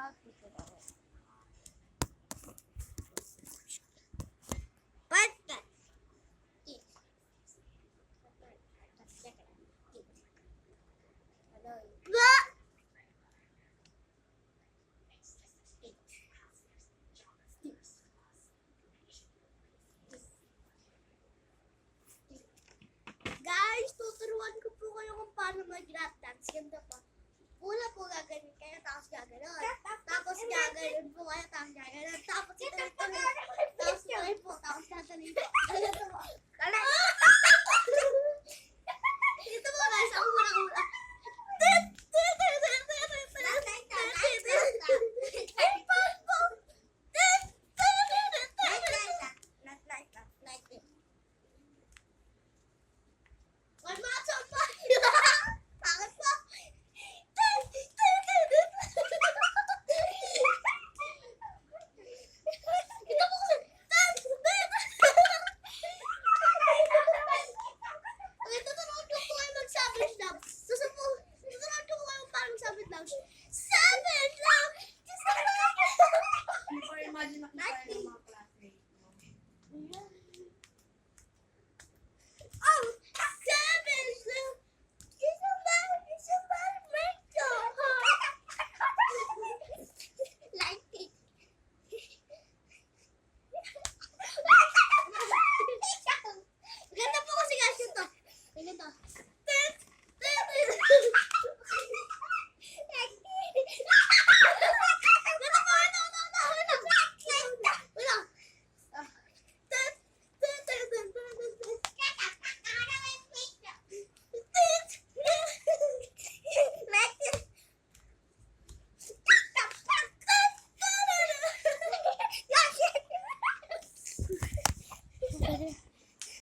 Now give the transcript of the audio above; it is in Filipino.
Guys, tuturuan ko po kayo kung paano mag-rap dance. Ganda pa. Una po gaganin kayo, tapos gaganon. Tapos gaganon po kayo, tapos gaganon. Tapos ituloy. Tapos ituloy po, tapos gaganon. Ganito po. Ito po guys, ang una-una. Imagine ako